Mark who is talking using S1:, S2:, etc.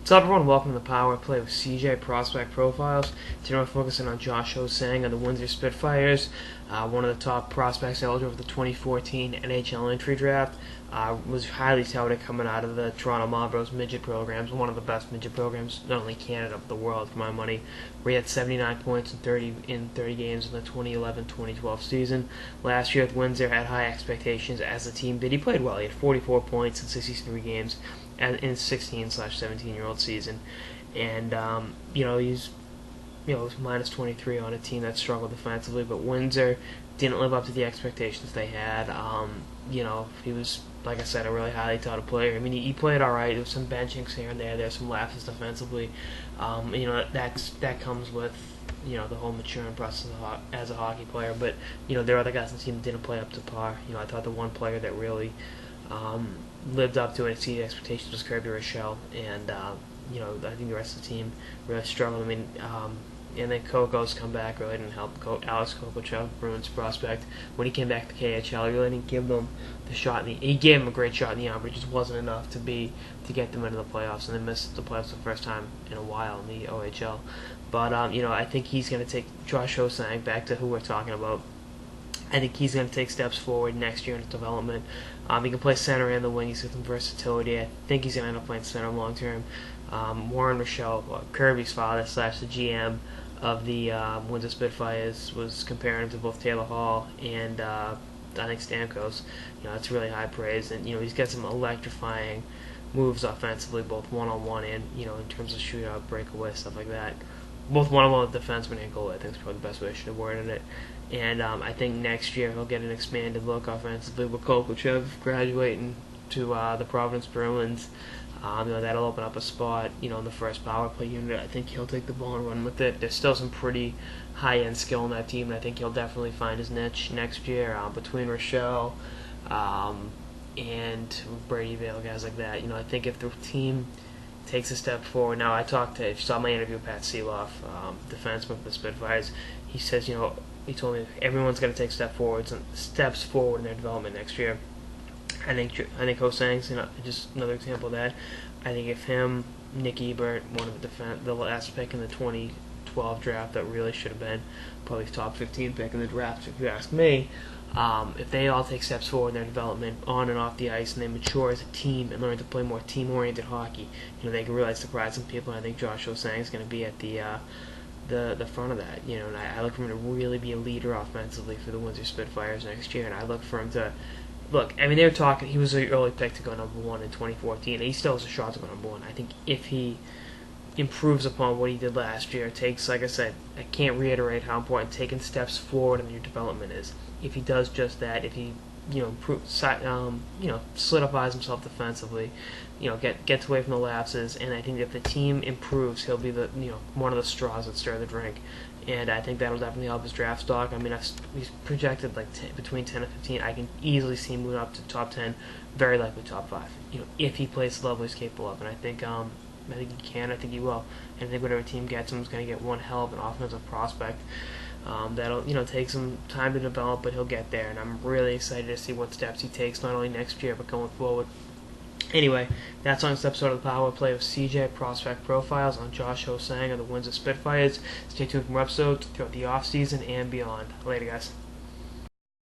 S1: What's up, everyone? Welcome to the Power Play with CJ Prospect Profiles. Today we're focusing on Josh Ho-Sang of the Windsor Spitfires, one of the top prospects eligible for the 2014 NHL entry draft. Was highly touted coming out of the Toronto Marlboros midget programs, one of the best midget programs, not only Canada but the world, for my money. Where he had 79 points in 30 games in the 2011-2012 season. Last year with Windsor had high expectations as a team did. He played well. He had 44 points in 63 games in his 16/17-year-old season, and he's minus 23 on a team that struggled defensively. But Windsor didn't live up to the expectations they had. He was, like I said, a really highly touted player. I mean, he played all right. There was some benchings here and there. There's some lapses defensively. That comes with the whole maturing process as a hockey player. But there are other guys on the team that didn't play up to par. I thought the one player that really lived up to and exceeded expectations was Kirby Rochelle, and I think the rest of the team really struggled. I mean, and then Koko's come back really didn't help. Alex Kokochev, Bruins prospect, when he came back to KHL, he really didn't give them the shot. He gave them a great shot in the arm, but it just wasn't enough to get them into the playoffs, and they missed the playoffs for the first time in a while in the OHL. But I think he's going to take Josh Ho-Sang, back to who we're talking about. I think he's going to take steps forward next year in his development. He can play center and the wing. He's got some versatility. I think he's going to end up playing center long term. Warren Rochelle, Kirby's father / the GM of the Windsor Spitfires, was comparing him to both Taylor Hall and I think Stamkos. That's really high praise, and he's got some electrifying moves offensively, both one-on-one and in terms of shootout, breakaway, stuff like that. Both one-on-one with defenseman and goalie, I think is probably the best way I should have worded it. And I think next year he'll get an expanded look offensively with Kokochev graduating to the Providence Bruins. That'll open up a spot, in the first power play unit. I think he'll take the ball and run with it. There's still some pretty high-end skill in that team, and I think he'll definitely find his niche next year between Rochelle and Brady Vale, guys like that. I think if the team takes a step forward. Now, if you saw my interview with Pat Seeloff, defenseman for the Spitfires, he says, he told me everyone's going to take steps forward in their development next year. I think Ho-Sang's just another example of that. I think if him, Nick Ebert, one of the last pick in the 2012 draft that really should have been probably top 15 pick in the draft, if you ask me, if they all take steps forward in their development on and off the ice, and they mature as a team and learn to play more team-oriented hockey, they can really surprise some people. And I think Josh Ho-Sang is going to be at the front of that. And I look for him to really be a leader offensively for the Windsor Spitfires next year. And I look for him to they were talking. He was an early pick to go number one in 2014, and he still has a shot to go number one. I think if he improves upon what he did last year, takes, like I said, I can't reiterate how important taking steps forward in your development is. If he does just that, if he solidifies himself defensively, gets away from the lapses, and I think if the team improves, he'll be one of the straws that stir the drink, and I think that'll definitely help his draft stock. I mean, he's projected between 10 and 15. I can easily see him moving up to top 10, very likely top 5. If he plays the level he's capable of, and I think he can. I think he will, and I think whatever team gets him is going to get one hell of an offensive prospect. That'll take some time to develop, but he'll get there, and I'm really excited to see what steps he takes, not only next year but going forward. Anyway, that's on this episode of the Power Play with CJ Prospect Profiles on Josh Ho-Sang of the Windsor Spitfires. Stay tuned for more episodes throughout the off season and beyond. Later, guys.